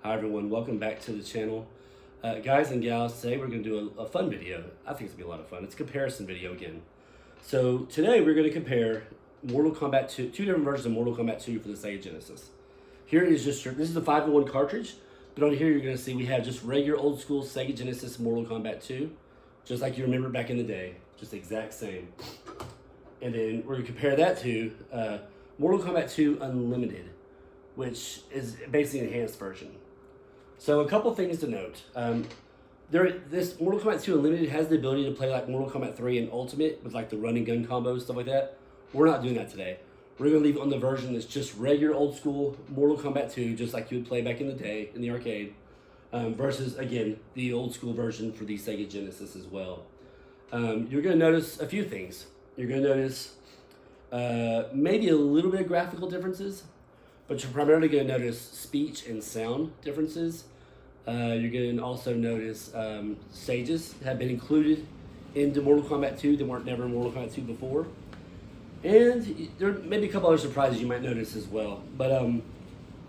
Hi everyone, welcome back to the channel. Guys and gals, today we're going to do a fun video. I think it's going to be a lot of fun. It's a comparison video again. So today we're going to compare Mortal Kombat 2, two different versions of Mortal Kombat 2 for the Sega Genesis. Here is just, this is the 5-in-1 cartridge, but on here you're going to see we have just regular old school Sega Genesis Mortal Kombat 2, just like you remember back in the day, just the exact same. And then we're going to compare that to Mortal Kombat 2 Unlimited, which is basically an enhanced version. So a couple things to note. This Mortal Kombat 2 Unlimited has the ability to play like Mortal Kombat 3 and Ultimate with like the run and gun combos, stuff like that. We're not doing that today. We're going to leave it on the version that's just regular old school Mortal Kombat 2, just like you would play back in the day in the arcade, versus, again, the old school version for the Sega Genesis as well. You're going to notice a few things. You're going to notice maybe a little bit of graphical differences, but you're primarily going to notice speech and sound differences. You're going to also notice stages have been included into Mortal Kombat 2 that weren't never in Mortal Kombat 2 before. And there may be a couple other surprises you might notice as well. But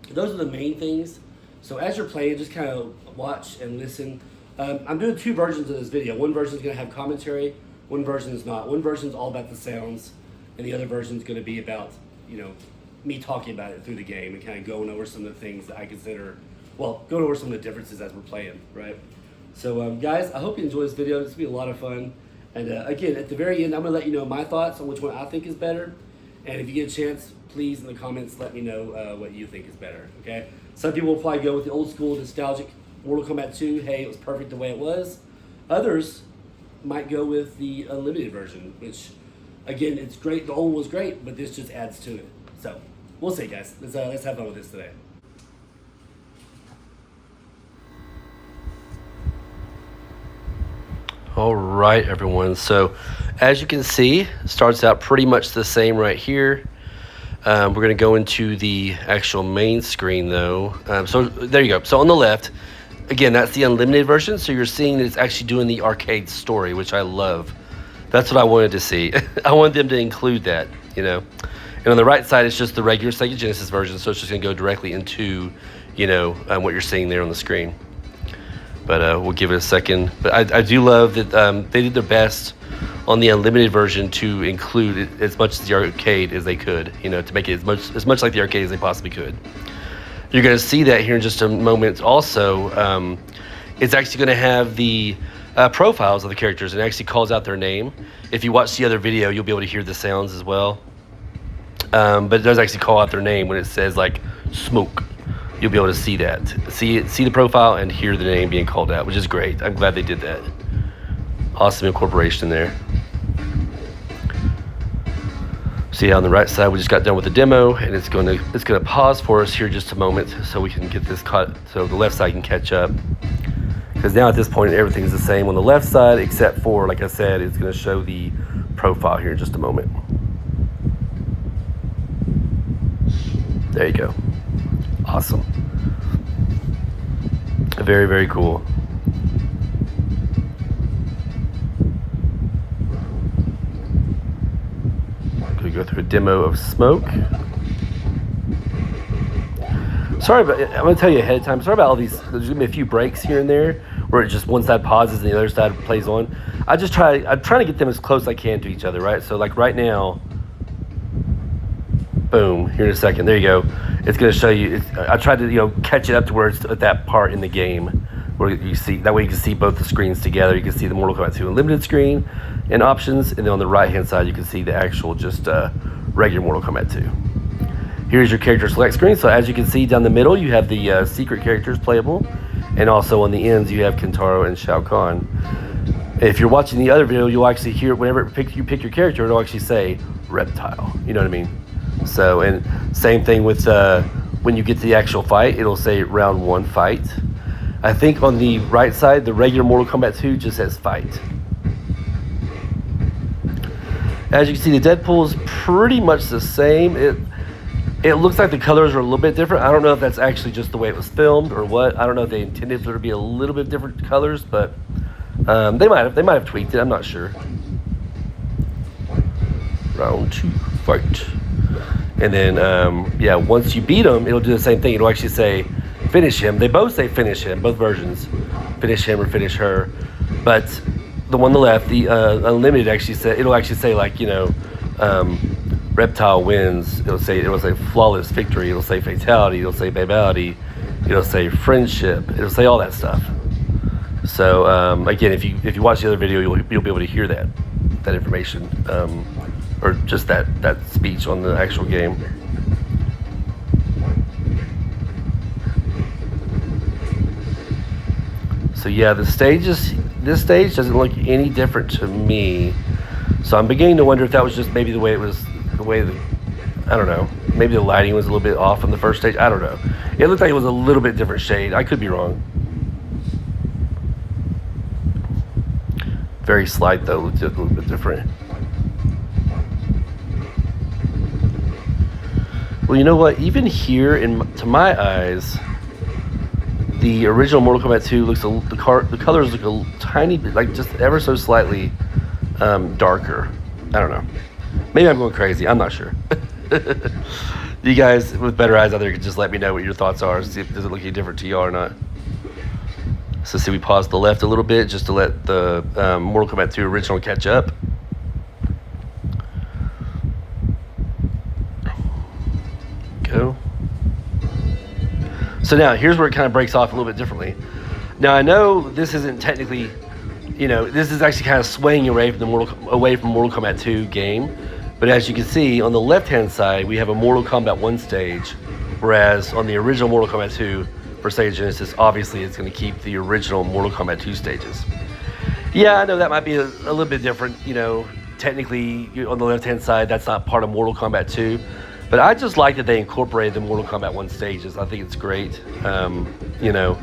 those are the main things. So as you're playing, just kind of watch and listen. I'm doing two versions of this video. One version is going to have commentary. One version is not. One version is all about the sounds. And the other version is going to be about, me talking about it through the game and kind of going over some of the things that I consider, well, going over some of the differences as we're playing, right? So guys, I hope you enjoy this video. This will be a lot of fun. And again, at the very end, I'm going to let you know my thoughts on which one I think is better. And if you get a chance, please in the comments let me know what you think is better, okay? Some people will probably go with the old school nostalgic Mortal Kombat 2. Hey, it was perfect the way it was. Others might go with the Unlimited version, which, again, it's great. The old one was great, but this just adds to it. So, we'll see, guys. Let's have fun with this today. All right, everyone. So, as you can see, it starts out pretty much the same right here. We're going to go into the actual main screen, though. So, there you go. So, on the left, again, that's the Unlimited version. So, you're seeing that it's actually doing the arcade story, which I love. That's what I wanted to see. I wanted them to include that, And on the right side, it's just the regular Sega Genesis version, so it's just going to go directly into, what you're seeing there on the screen. But we'll give it a second. But I do love that they did their best on the Unlimited version to include as much of the arcade as they could, to make it as much like the arcade as they possibly could. You're going to see that here in just a moment. Also, it's actually going to have the profiles of the characters, and it actually calls out their name. If you watch the other video, you'll be able to hear the sounds as well. But it does actually call out their name when it says like smoke. You'll be able to see that, see the profile and hear the name being called out, which is great. I'm glad they did that. Awesome incorporation there. See how on the right side we just got done with the demo, and it's gonna pause for us here just a moment so we can get this cut, so the left side can catch up. Because now at this point everything's the same on the left side except for, like I said, it's gonna show the profile here in just a moment. There you go. Awesome. Very, very cool. Gonna go through a demo of Smoke. Sorry, but I'm gonna tell you ahead of time. Sorry about all these. There's gonna be a few breaks here and there where it just one side pauses and the other side plays on. I'm trying to get them as close as I can to each other, right? So like right now. Boom, here in a second. There you go. It's going to show you. I tried to, catch it up to where it's at that part in the game where you see. That way you can see both the screens together. You can see the Mortal Kombat 2 Unlimited screen and options. And then on the right-hand side, you can see the actual just regular Mortal Kombat 2. Here's your character select screen. So as you can see down the middle, you have the secret characters playable. And also on the ends, you have Kintaro and Shao Kahn. If you're watching the other video, you'll actually hear, whenever you pick your character, it'll actually say Reptile. You know what I mean? So, and same thing with when you get to the actual fight, it'll say round 1 fight. I think on the right side, the regular Mortal Kombat 2 just says fight. As you can see, the Deadpool is pretty much the same. It looks like the colors are a little bit different. I don't know if that's actually just the way it was filmed or what. I don't know if they intended there to be a little bit different colors, but they might have tweaked it. I'm not sure. Round 2 fight. And then, yeah, once you beat them, it'll do the same thing. It'll actually say finish him. They both say finish him, both versions. Finish him or finish her. But the one on the left, the Unlimited, it'll actually say like, you know, Reptile wins. It'll say flawless victory. It'll say fatality. It'll say babality. It'll say friendship. It'll say all that stuff. So again, if you watch the other video, you'll be able to hear that information, or just that speech on the actual game. So yeah, this stage doesn't look any different to me. So I'm beginning to wonder if that was just maybe the way I don't know. Maybe the lighting was a little bit off on the first stage. I don't know. It looked like it was a little bit different shade. I could be wrong. Very slight though, looked a little bit different. Well, you know what? Even here, to my eyes, the original Mortal Kombat 2 looks the colors look a tiny bit, like just ever so slightly darker. I don't know. Maybe I'm going crazy. I'm not sure. You guys with better eyes out there could just let me know what your thoughts are. See if does it look any different to y'all or not. So see, we pause the left a little bit just to let the Mortal Kombat 2 original catch up. Go. So now here's where it kind of breaks off a little bit differently. Now I know this isn't technically, you know, this is actually kind of swaying away from the Mortal Kombat 2 game. But as you can see, on the left-hand side, we have a Mortal Kombat 1 stage, whereas on the original Mortal Kombat 2 for Sega Genesis, obviously it's going to keep the original Mortal Kombat 2 stages. Yeah, I know that might be a little bit different, you know, technically on the left-hand side, that's not part of Mortal Kombat 2. But I just like that they incorporated the Mortal Kombat 1 stages. I think it's great. You know,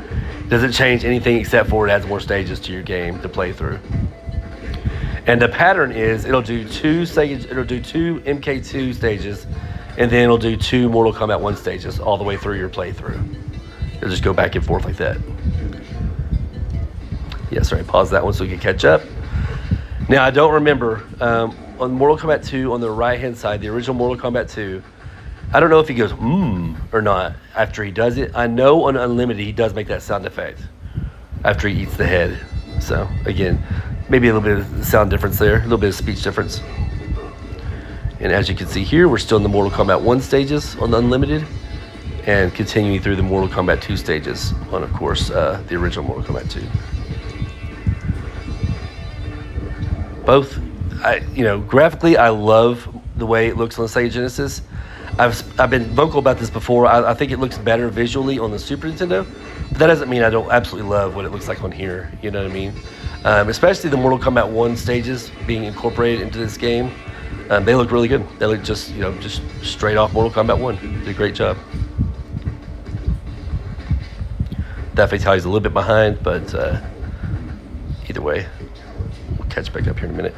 doesn't change anything except for it adds more stages to your game to play through. And the pattern is it'll do two MK2 stages, and then it'll do 2 Mortal Kombat 1 stages all the way through your playthrough. It'll just go back and forth like that. Yeah, sorry, pause that one so we can catch up. Now, I don't remember, on Mortal Kombat 2, on the right-hand side, the original Mortal Kombat 2, I don't know if he goes, or not after he does it. I know on Unlimited, he does make that sound effect after he eats the head. So, again, maybe a little bit of sound difference there, a little bit of speech difference. And as you can see here, we're still in the Mortal Kombat 1 stages on the Unlimited, and continuing through the Mortal Kombat 2 stages on, of course, the original Mortal Kombat 2. Both, you know, graphically, I love the way it looks on the Sega Genesis. I've been vocal about this before. I think it looks better visually on the Super Nintendo, but that doesn't mean I don't absolutely love what it looks like on here. You know what I mean? Especially the Mortal Kombat 1 stages being incorporated into this game. They look really good. They look just, you know, just straight off Mortal Kombat 1. Did a great job. That Fatality is a little bit behind, but either way, we'll catch back up here in a minute.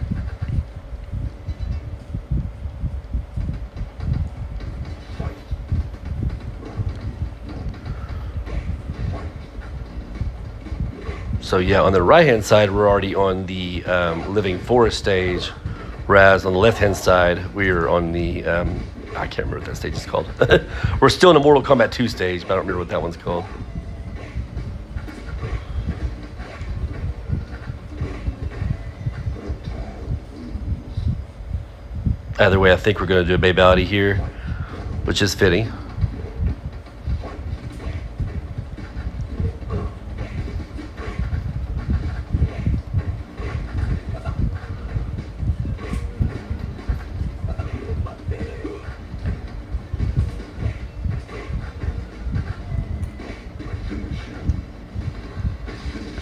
So yeah, on the right-hand side, we're already on the Living Forest stage, whereas on the left-hand side, we're on the, I can't remember what that stage is called. We're still in the Mortal Kombat 2 stage, but I don't remember what that one's called. Either way, I think we're going to do a Babality here, which is fitting.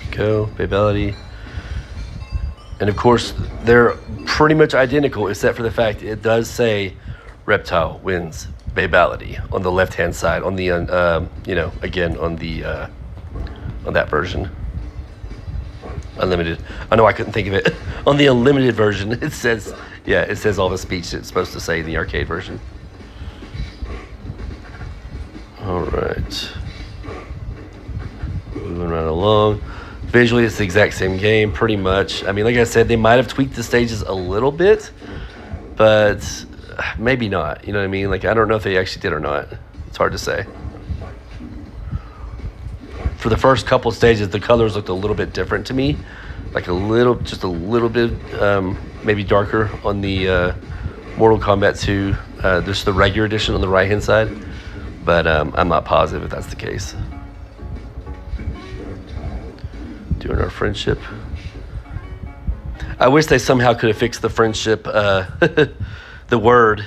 Go, Babality. And of course, they're pretty much identical, except for the fact it does say Reptile wins Babality on the left-hand side, on the, you know, again, on the, on that version. Unlimited. I know I couldn't think of it. On the Unlimited version, it says, yeah, it says all the speech it's supposed to say in the arcade version. All right. Moving right along. Visually, it's the exact same game, pretty much. I mean, like I said, they might have tweaked the stages a little bit, but maybe not. You know what I mean? Like, I don't know if they actually did or not. It's hard to say. for the first couple stages, the colors looked a little bit different to me. Like just a little bit, maybe darker on the Mortal Kombat 2, just the regular edition on the right-hand side. But I'm not positive if that's the case. Doing our friendship. I wish they somehow could have fixed the friendship, the word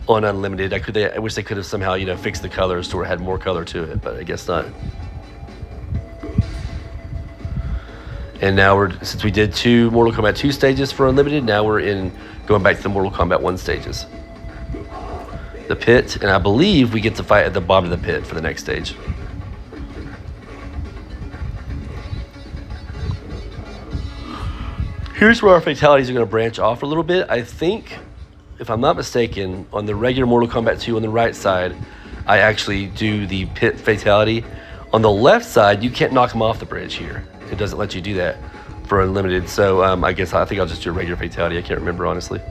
on Unlimited. I wish they could have somehow, fixed the colors to where it had more color to it, but I guess not. And now since we did 2 Mortal Kombat 2 stages for Unlimited, now we're going back to the Mortal Kombat 1 stages. The pit, and I believe we get to fight at the bottom of the pit for the next stage. Here's where our fatalities are going to branch off a little bit. I think, if I'm not mistaken, on the regular Mortal Kombat 2 on the right side, I actually do the pit fatality. On the left side, you can't knock them off the bridge here. It doesn't let you do that for Unlimited. So I think I'll just do a regular fatality. I can't remember, honestly.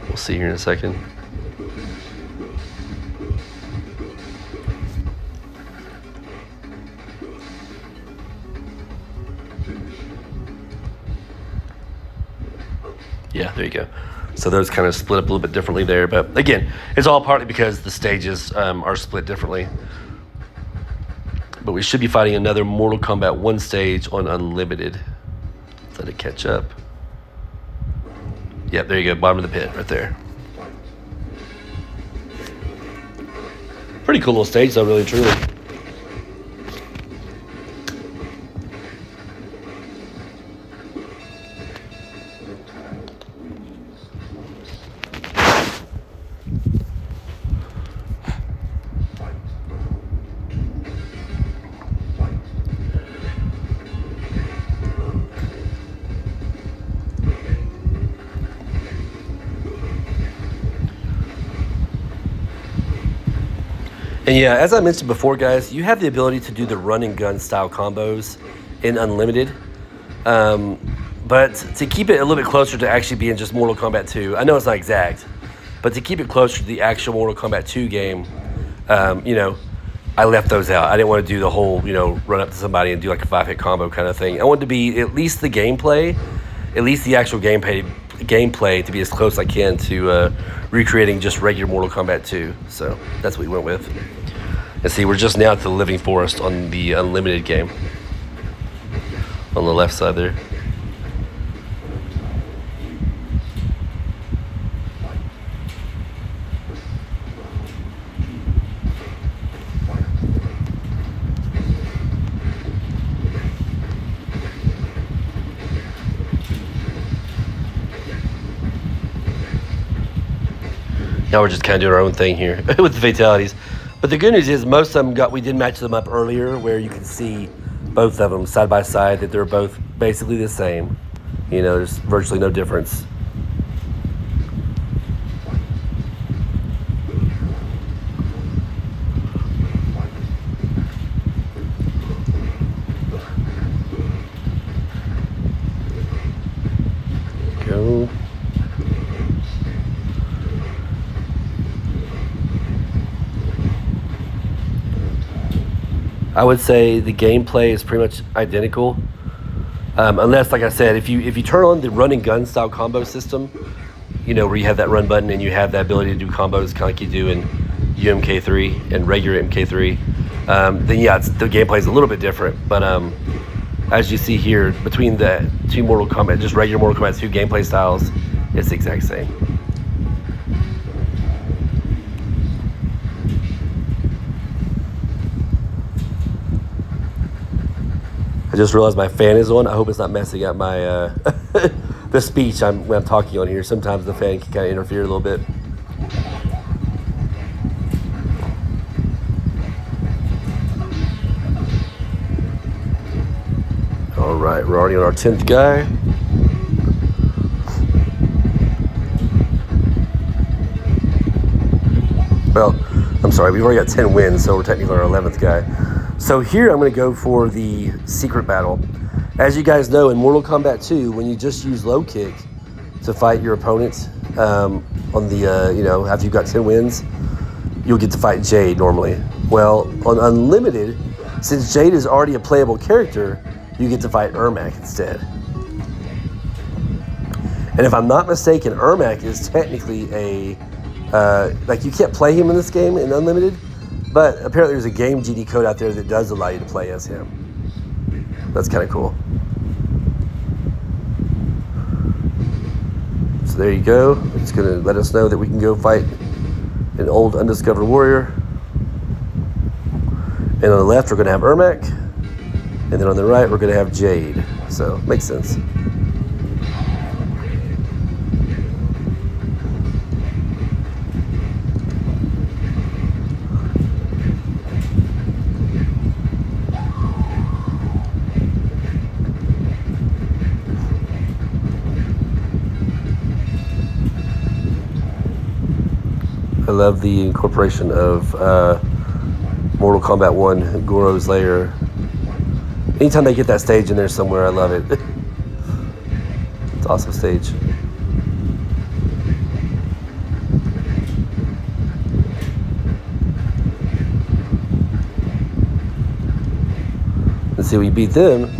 We'll see here in a second. Yeah, there you go. So those kind of split up a little bit differently there. But again, it's all partly because the stages are split differently. But we should be fighting another Mortal Kombat 1 stage on Unlimited. Let it catch up. Yep, there you go. Bottom of the pit right there. Pretty cool little stage though, really, truly. And yeah, as I mentioned before, guys, you have the ability to do the run and gun style combos in Unlimited. But to keep it a little bit closer to actually being just Mortal Kombat 2, I know it's not exact, but to keep it closer to the actual Mortal Kombat 2 game, I left those out. I didn't want to do the whole, run up to somebody and do like a 5-hit combo kind of thing. I wanted to be at least the gameplay, at least the actual gameplay to be as close as I can to recreating just regular Mortal Kombat 2. So that's what we went with. And see, we're just now at the Living Forest on the Unlimited game. On the left side there. Now we're just kind of doing our own thing here with the fatalities. But the good news is most of them we did match them up earlier where you can see both of them side by side, that they're both basically the same. There's virtually no difference. Go. I would say the gameplay is pretty much identical, unless, like I said, if you turn on the run and gun style combo system, where you have that run button and you have the ability to do combos kind of like you do in UMK3 and regular MK3, then yeah, the gameplay is a little bit different. But as you see here, between the two Mortal Kombat, just regular Mortal Kombat 2 gameplay styles, it's the exact same. I just realized my fan is on. I hope it's not messing up my the speech when I'm talking on here. Sometimes the fan can kind of interfere a little bit. All right, we're already on our 10th guy. Well, I'm sorry, we've already got 10 wins, so we're technically on our 11th guy. So here I'm going to go for the secret battle. As you guys know, in Mortal Kombat 2, when you just use low kick to fight your opponent on the, after you've got 10 wins, you'll get to fight Jade normally. Well, on Unlimited, since Jade is already a playable character, you get to fight Ermac instead. And if I'm not mistaken, Ermac is technically a, like you can't play him in this game in Unlimited, but apparently there's a game GD code out there that does allow you to play as him. That's kind of cool. So there you go. It's going to let us know that we can go fight an old undiscovered warrior. And on the left, we're going to have Ermac. And then on the right, we're going to have Jade. So, makes sense. I love the incorporation of Mortal Kombat 1, Goro's Lair. Anytime they get that stage in there somewhere, I love it. It's an awesome stage. And see, when you beat them,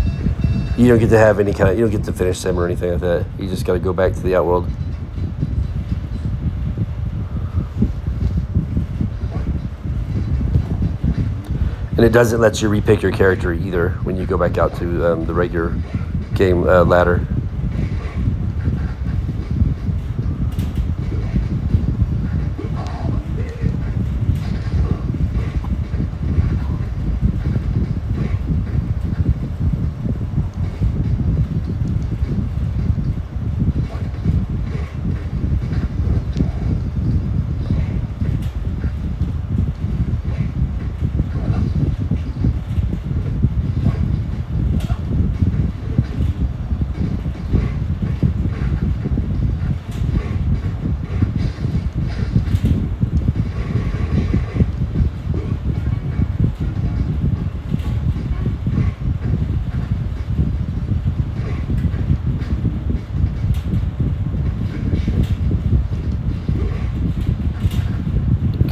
you don't get to have any kind of, you don't get to finish them or anything like that. You just got to go back to the Outworld. And it doesn't let you repick your character either when you go back out to the regular game ladder.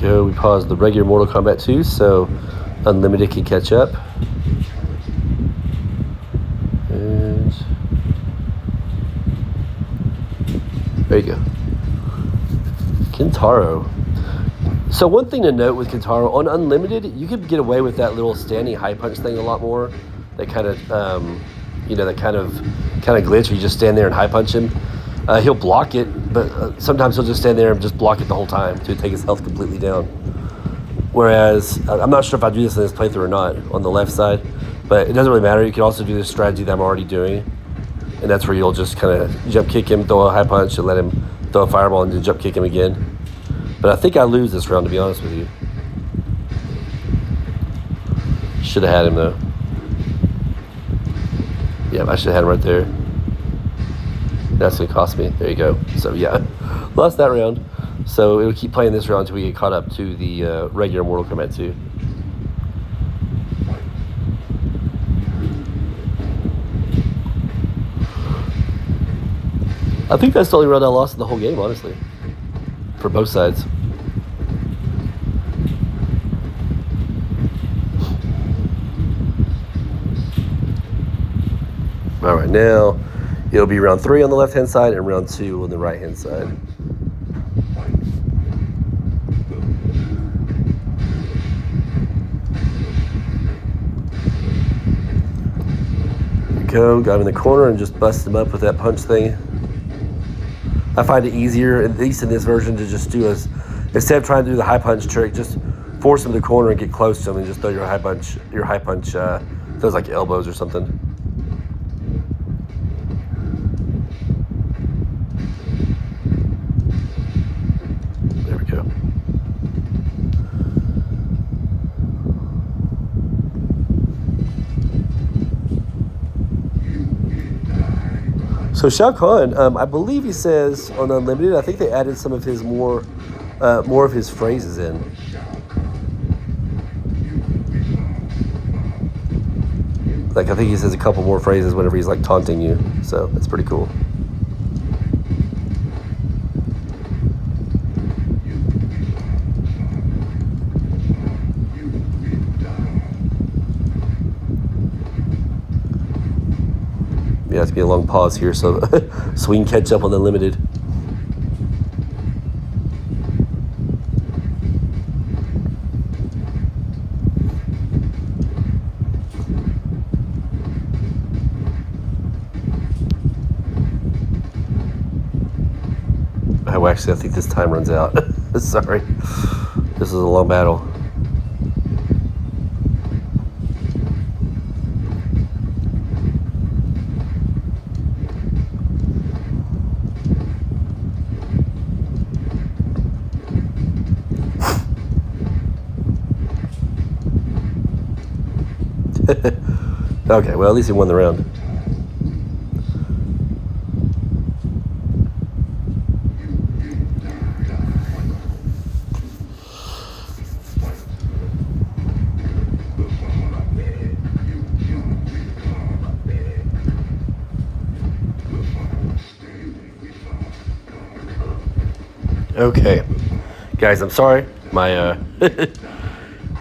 We paused the regular Mortal Kombat 2 so Unlimited can catch up. And there you go. Kintaro. So one thing to note with Kintaro, on Unlimited, you could get away with that little standing high punch thing a lot more. That kind of, you know, that kind of glitch where you just stand there and high punch him. He'll block it, but sometimes he'll just stand there and just block it the whole time to take his health completely down. Whereas, I'm not sure if I do this in this playthrough or not, on the left side, but it doesn't really matter. You can also do this strategy that I'm already doing, and that's where you'll just kind of jump kick him, throw a high punch, and let him throw a fireball, and then jump kick him again. But I think I lose this round, to be honest with you. Should have had him, though. Yeah, I should have had him right there. That's going to cost me. There you go. So, yeah, lost that round. So, it'll keep playing this round until we get caught up to the regular Mortal Kombat 2. I think that's the only round I lost in the whole game, honestly. For both sides. All right, now it'll be round 3 on the left-hand side and round 2 on the right-hand side. There you go, got him in the corner and just bust him up with that punch thing. I find it easier, at least in this version, to just do instead of trying to do the high punch trick, just force him to the corner and get close to him and just throw your high punch, throws like elbows or something. There we go. So Shao Kahn, I believe he says on Unlimited, I think they added some of his more of his phrases in. Like, I think he says a couple more phrases whenever he's like taunting you. So that's pretty cool. yeah, it's gonna be a long pause here, so so we can catch up on the Unlimited. Oh, actually, I think this time runs out. Sorry, this is a long battle. Okay, well, at least he won the round. Okay, guys, I'm sorry. My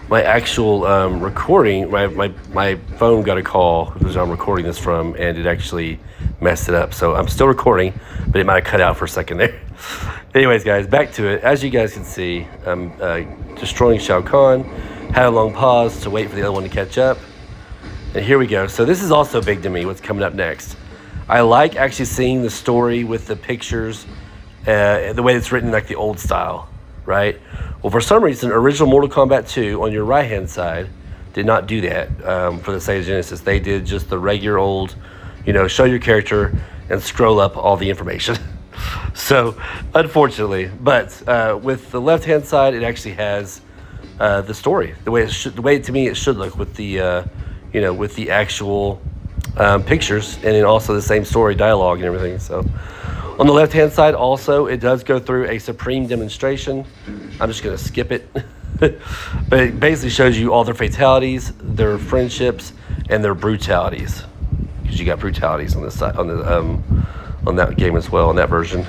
my actual recording, my phone got a call, which I'm recording this from, and it actually messed it up. So I'm still recording, but it might have cut out for a second there. Anyways, guys, back to it. As you guys can see, I'm destroying Shao Kahn. Had a long pause to wait for the other one to catch up. And here we go. So this is also big to me, what's coming up next. I like actually seeing the story with the pictures, the way it's written like the old style, right? Well, for some reason, original Mortal Kombat 2 on your right-hand side did not do that for the Sega Genesis. They did just the regular old, show your character and scroll up all the information. So, unfortunately, but with the left-hand side, it actually has the story, the way to me it should look with the, with the actual pictures, and then also the same story, dialogue, and everything. So. On the left-hand side, also, it does go through a Supreme demonstration. I'm just going to skip it. But it basically shows you all their fatalities, their friendships, and their brutalities. Because you got brutalities on this side, on that game as well, on that version.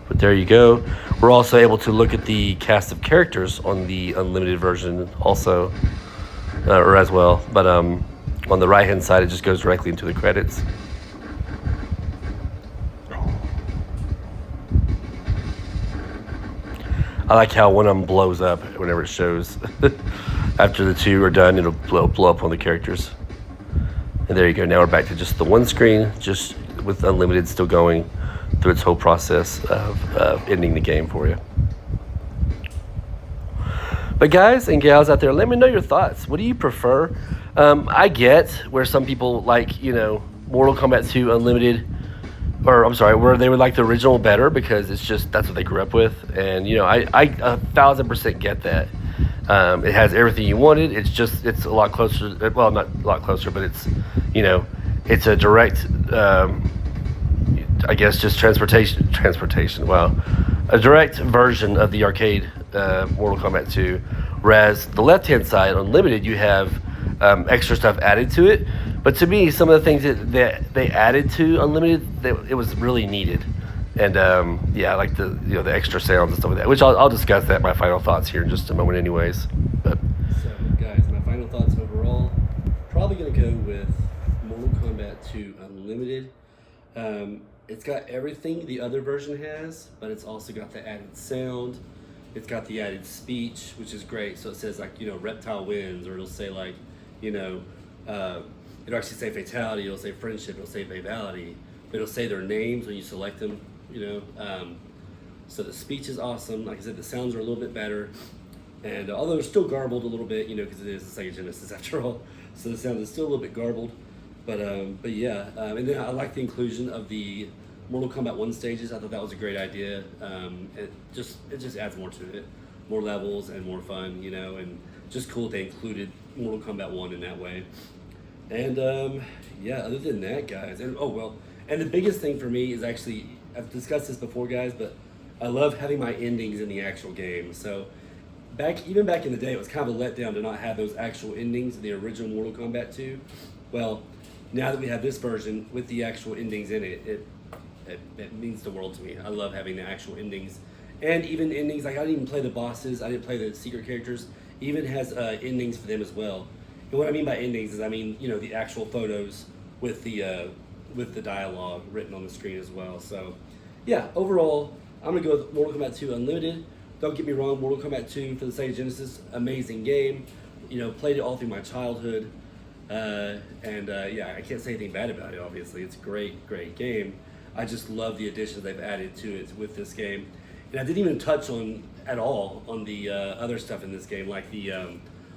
But there you go. We're also able to look at the cast of characters on the Unlimited version also, or as well. But on the right-hand side, it just goes directly into the credits. I like how one of them blows up whenever it shows. After the two are done, it'll blow up on the characters. And there you go. Now we're back to just the one screen, just with Unlimited still going through its whole process of ending the game for you. But guys and gals out there, let me know your thoughts. What do you prefer? I get where some people like, Mortal Kombat 2 Unlimited, or I'm sorry, where they would like the original better because it's just, that's what they grew up with. And, I 1,000% get that. It has everything you wanted. It's a lot closer, well, not a lot closer, but it's, it's a direct, I guess just transportation, wow. A direct version of the arcade Mortal Kombat 2. Whereas the left-hand side, Unlimited, you have extra stuff added to it. But to me, some of the things that they added to Unlimited, it was really needed. And yeah, I like the the extra sounds and stuff like that, which I'll discuss that, my final thoughts here in just a moment anyways. But so guys, my final thoughts overall, probably going to go with Mortal Kombat 2 Unlimited. It's got everything the other version has, but it's also got the added sound. It's got the added speech, which is great. So it says like, Reptile wins, or it'll say like, it'll actually say Fatality, it'll say Friendship, it'll say Babality, but it'll say their names when you select them, So the speech is awesome. Like I said, the sounds are a little bit better. And although it's still garbled a little bit, because it is the Sega Genesis after all. So the sound is still a little bit garbled. But yeah, and then I like the inclusion of the Mortal Kombat 1 stages. I thought that was a great idea. It just adds more to it, more levels and more fun, and just cool they included Mortal Kombat 1 in that way. And yeah, other than that, guys, and and the biggest thing for me is actually, I've discussed this before, guys, but I love having my endings in the actual game. So even back in the day, it was kind of a letdown to not have those actual endings in the original Mortal Kombat 2. Well, now that we have this version with the actual endings in it, it means the world to me. I love having the actual endings. And even endings, like I didn't even play the bosses, I didn't play the secret characters, even has endings for them as well. And what I mean by endings is, I mean, you know, the actual photos with the dialogue written on the screen as well. So, yeah, overall, I'm going to go with Mortal Kombat 2 Unlimited. Don't get me wrong, Mortal Kombat 2 for the Sega Genesis, amazing game. You know, played it all through my childhood. Yeah, I can't say anything bad about it, obviously. It's a great, great game. I just love the additions they've added to it with this game. And I didn't even touch on at all on the other stuff in this game, like the,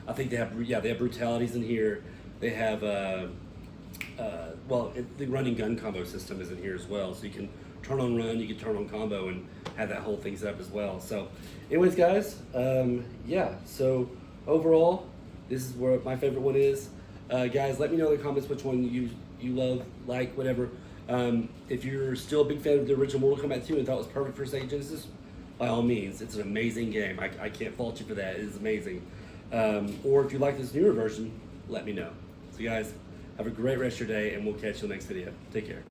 I think they have brutalities in here. They have, the running gun combo system is in here as well. So you can turn on run, you can turn on combo, and have that whole thing set up as well. So anyways, guys, yeah, so overall, this is where my favorite one is. Guys, let me know in the comments which one you love, like, whatever. If you're still a big fan of the original Mortal Kombat 2 and thought it was perfect for Sega Genesis, by all means, it's an amazing game. I can't fault you for that. It is amazing. Or if you like this newer version, let me know. So guys, have a great rest of your day, and we'll catch you in the next video. Take care.